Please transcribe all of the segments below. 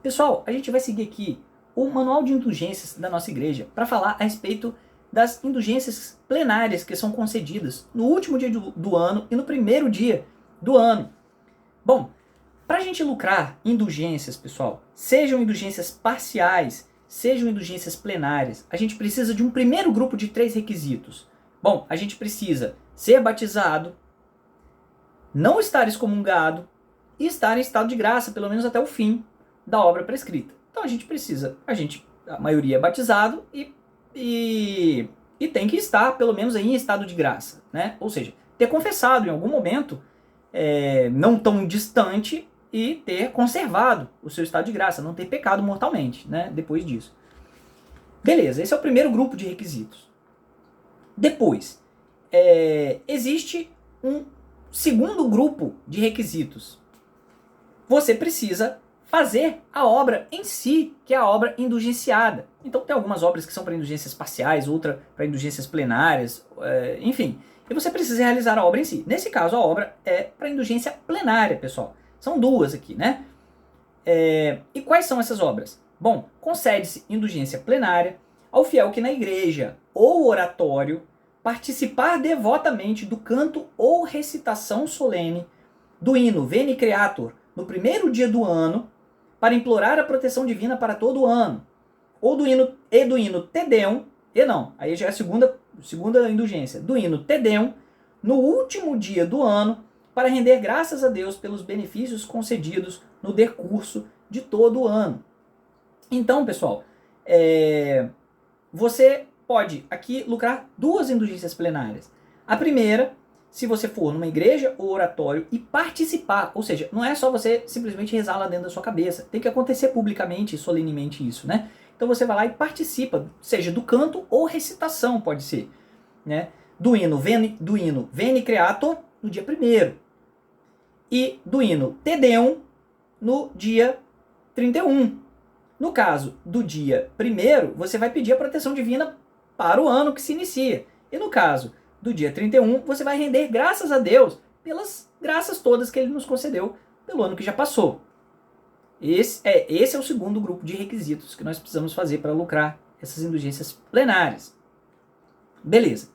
Pessoal, a gente vai seguir aqui o manual de indulgências da nossa igreja para falar a respeito das indulgências plenárias que são concedidas no último dia do ano e no primeiro dia do ano. Bom, para a gente lucrar indulgências, pessoal, sejam indulgências parciais, sejam indulgências plenárias, a gente precisa de um primeiro grupo de 3 requisitos. Bom, a gente precisa ser batizado, não estar excomungado e estar em estado de graça, pelo menos até o fim da obra prescrita. Então a gente precisa, a maioria é batizado e tem que estar, pelo menos, aí em estado de graça, né? Ou seja, ter confessado em algum momento, não tão distante, e ter conservado o seu estado de graça, não ter pecado mortalmente, né? Depois disso. Beleza, esse é o primeiro grupo de requisitos. Depois, existe um segundo grupo de requisitos. Você precisa fazer a obra em si, que é a obra indulgenciada. Então tem algumas obras que são para indulgências parciais, outra para indulgências plenárias, enfim. E você precisa realizar a obra em si. Nesse caso, a obra é para indulgência plenária, pessoal. São 2 aqui, né? E quais são essas obras? Bom, concede-se indulgência plenária ao fiel que na igreja ou oratório participar devotamente do canto ou recitação solene do hino Veni Creator no primeiro dia do ano para implorar a proteção divina para todo o ano, ou do hino Te Deum, aí já é a segunda indulgência, do hino Te Deum no último dia do ano para render graças a Deus pelos benefícios concedidos no decurso de todo o ano. Então, pessoal, você pode aqui lucrar 2 indulgências plenárias. A primeira, se você for numa igreja ou oratório e participar, ou seja, não é só você simplesmente rezar lá dentro da sua cabeça, tem que acontecer publicamente e solenemente isso, né? Então você vai lá e participa, seja do canto ou recitação, pode ser, né? Do hino Veni Creator no dia 1º e do hino Te Deum no dia 31. No caso do dia 1º, você vai pedir a proteção divina para o ano que se inicia. E no caso do dia 31, você vai render graças a Deus pelas graças todas que Ele nos concedeu pelo ano que já passou. Esse é o segundo grupo de requisitos que nós precisamos fazer para lucrar essas indulgências plenárias. Beleza.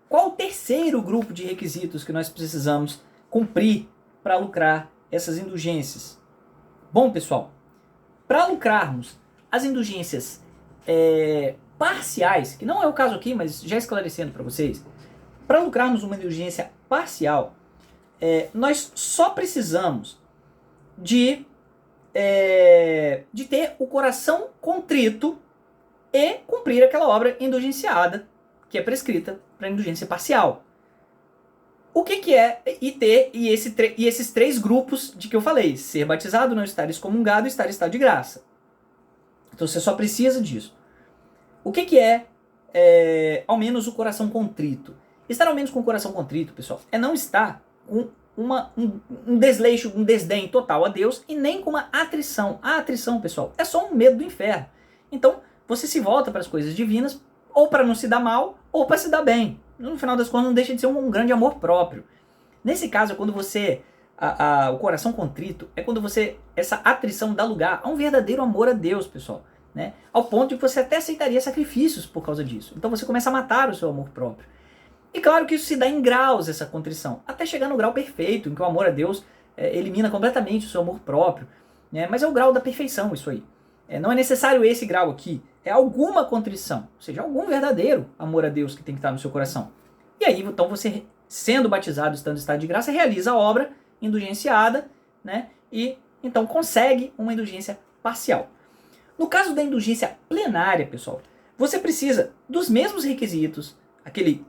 Qual o terceiro grupo de requisitos que nós precisamos cumprir para lucrar essas indulgências? Bom, pessoal, para lucrarmos as indulgências parciais, que não é o caso aqui, mas já esclarecendo para vocês, para lucrarmos uma indulgência parcial, nós só precisamos de ter o coração contrito e cumprir aquela obra indulgenciada que é prescrita para indulgência parcial. O que é esses 3 grupos de que eu falei? Ser batizado, não estar excomungado e estar em estado de graça. Então você só precisa disso. O que é ao menos o coração contrito? Estar ao menos com o coração contrito, pessoal, é não estar com um desleixo, um desdém total a Deus e nem com uma atrição. A atrição, pessoal, é só um medo do inferno. Então você se volta para as coisas divinas ou para não se dar mal ou para se dar bem. No final das contas não deixa de ser um grande amor próprio. Nesse caso, é quando você, o coração contrito, é quando essa atrição dá lugar a um verdadeiro amor a Deus, pessoal. Né? Ao ponto de que você até aceitaria sacrifícios por causa disso. Então você começa a matar o seu amor próprio. E claro que isso se dá em graus, essa contrição, até chegar no grau perfeito, em que o amor a Deus elimina completamente o seu amor próprio. Né? Mas é o grau da perfeição isso aí. Não é necessário esse grau aqui, é alguma contrição, ou seja, algum verdadeiro amor a Deus que tem que estar no seu coração. E aí, então, você, sendo batizado, estando em estado de graça, realiza a obra indulgenciada, né? E então consegue uma indulgência parcial. No caso da indulgência plenária, pessoal, você precisa dos mesmos requisitos, aquele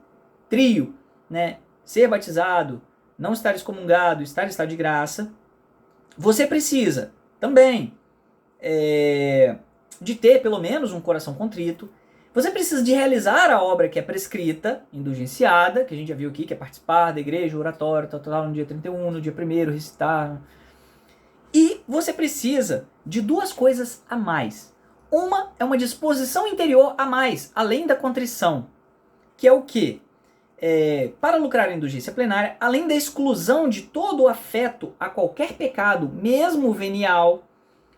trio, né? Ser batizado, não estar excomungado, estar em estado de graça. Você precisa também de ter pelo menos um coração contrito. Você precisa de realizar a obra que é prescrita, indulgenciada, que a gente já viu aqui, que é participar da igreja, oratório, no dia 31, no dia 1º, recitar. E você precisa de 2 coisas a mais. Uma é uma disposição interior a mais, além da contrição, que é o quê? Para lucrar a indulgência plenária, além da exclusão de todo o afeto a qualquer pecado, mesmo venial,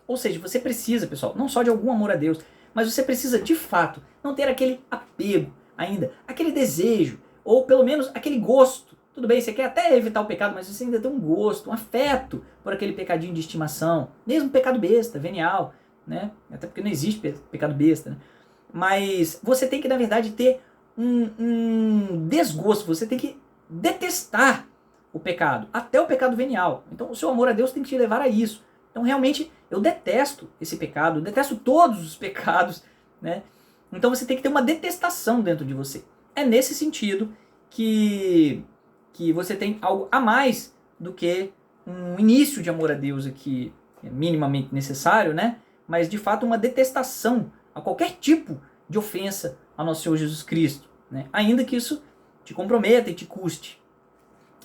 Ou seja, você precisa, pessoal, não só de algum amor a Deus, mas você precisa, de fato, não ter aquele apego ainda, aquele desejo, ou pelo menos aquele gosto. Tudo bem, você quer até evitar o pecado, mas você ainda tem um gosto, um afeto por aquele pecadinho de estimação, mesmo pecado besta, venial, né? Até porque não existe pecado besta, né? Mas você tem que, na verdade, ter um desgosto, você tem que detestar o pecado, até o pecado venial. Então o seu amor a Deus tem que te levar a isso. Então realmente eu detesto esse pecado, eu detesto todos os pecados, né? Então você tem que ter uma detestação dentro de você. É nesse sentido que você tem algo a mais do que um início de amor a Deus aqui, minimamente necessário, né? Mas de fato uma detestação a qualquer tipo de ofensa ao nosso Senhor Jesus Cristo, né? Ainda que isso te comprometa e te custe.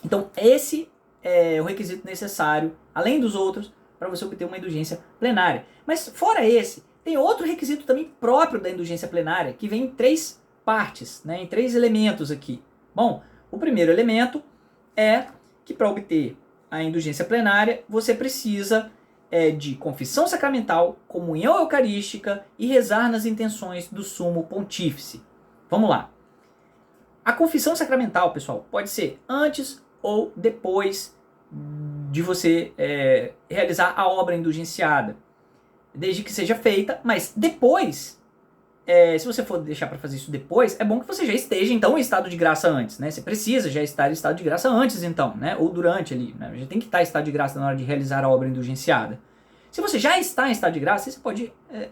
Então esse é o requisito necessário, além dos outros, para você obter uma indulgência plenária. Mas fora esse, tem outro requisito também próprio da indulgência plenária, que vem em 3 partes, né? Em 3 elementos aqui. Bom, o primeiro elemento é que para obter a indulgência plenária, você precisa de confissão sacramental, comunhão eucarística e rezar nas intenções do sumo pontífice. Vamos lá. A confissão sacramental, pessoal, pode ser antes ou depois de você realizar a obra indulgenciada. Desde que seja feita, mas depois, se você for deixar para fazer isso depois, é bom que você já esteja, então, em estado de graça antes, né? Você precisa já estar em estado de graça antes, então, né? Ou durante ali, né? Já tem que estar em estado de graça na hora de realizar a obra indulgenciada. Se você já está em estado de graça, você pode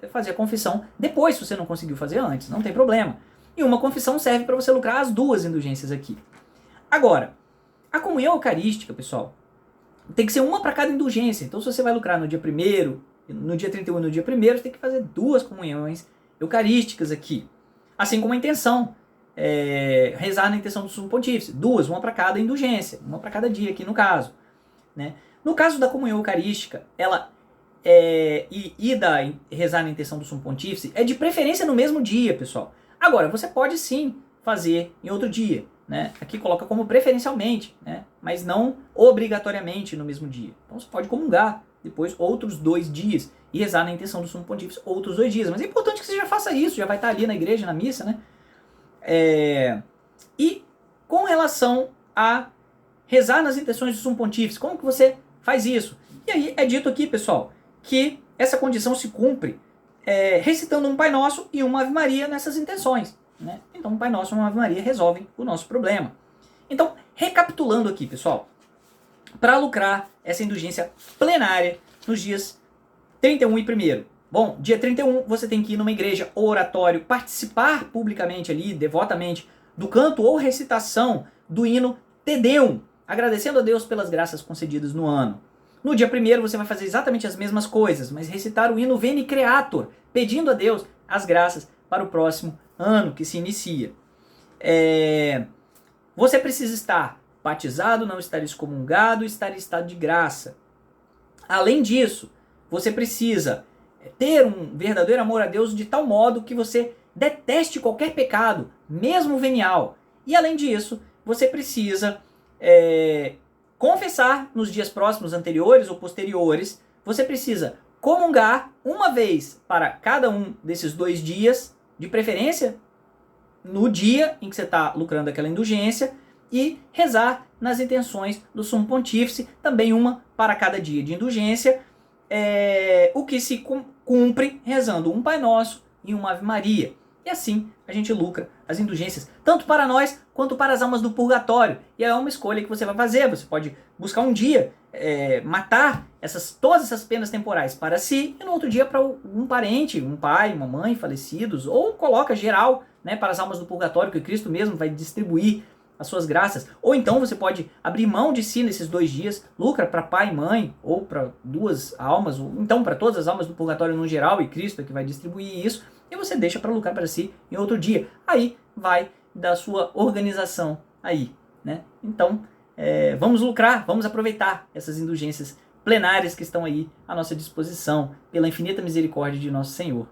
fazer a confissão depois, se você não conseguiu fazer antes, não tem problema. E uma confissão serve para você lucrar as 2 indulgências aqui. Agora, a comunhão eucarística, pessoal, tem que ser uma para cada indulgência. Então, se você vai lucrar no dia 1º, no dia 31 e no dia 1º, você tem que fazer 2 comunhões eucarísticas aqui. Assim como a intenção, rezar na intenção do sumo pontífice. 2, uma para cada indulgência, uma para cada dia aqui no caso, né? No caso da comunhão eucarística, ela rezar na intenção do sumo pontífice é de preferência no mesmo dia, pessoal. Agora, você pode sim fazer em outro dia, né? Aqui coloca como preferencialmente, né? Mas não obrigatoriamente no mesmo dia. Então você pode comungar depois outros 2 dias e rezar na intenção do sumo pontífice outros 2 dias. Mas é importante que você já faça isso, já vai estar ali na igreja, na missa, né? E com relação a rezar nas intenções do sumo pontífice, como que você faz isso? E aí é dito aqui, pessoal, que essa condição se cumpre recitando um Pai Nosso e uma Ave Maria nessas intenções, né? Então um Pai Nosso e uma Ave Maria resolvem o nosso problema. Então, recapitulando aqui, pessoal, para lucrar essa indulgência plenária nos dias 31 e 1º. Bom, dia 31 você tem que ir numa igreja ou oratório, participar publicamente ali, devotamente, do canto ou recitação do hino Te Deum, agradecendo a Deus pelas graças concedidas no ano. No dia 1º você vai fazer exatamente as mesmas coisas, mas recitar o hino Veni Creator, pedindo a Deus as graças para o próximo ano que se inicia. Você precisa estar batizado, não estar excomungado, estar em estado de graça. Além disso, você precisa ter um verdadeiro amor a Deus de tal modo que você deteste qualquer pecado, mesmo venial. E além disso, você precisa confessar nos dias próximos, anteriores ou posteriores. Você precisa comungar uma vez para cada um desses 2 dias, de preferência no dia em que você está lucrando aquela indulgência, e rezar nas intenções do sumo pontífice, também uma para cada dia de indulgência, o que se cumpre rezando um Pai Nosso e uma Ave Maria. E assim a gente lucra as indulgências, tanto para nós quanto para as almas do purgatório. E é uma escolha que você vai fazer. Você pode buscar um dia matar todas essas penas temporais para si, e no outro dia para um parente, um pai, uma mãe falecidos, ou coloca geral, né, para as almas do purgatório, que Cristo mesmo vai distribuir as suas graças. Ou então você pode abrir mão de si nesses 2 dias, lucra para pai e mãe, ou para 2 almas, ou então para todas as almas do purgatório no geral, e Cristo é que vai distribuir isso, e você deixa para lucrar para si em outro dia. Aí vai da sua organização aí, né? Então, vamos lucrar, vamos aproveitar essas indulgências plenárias que estão aí à nossa disposição, pela infinita misericórdia de nosso Senhor.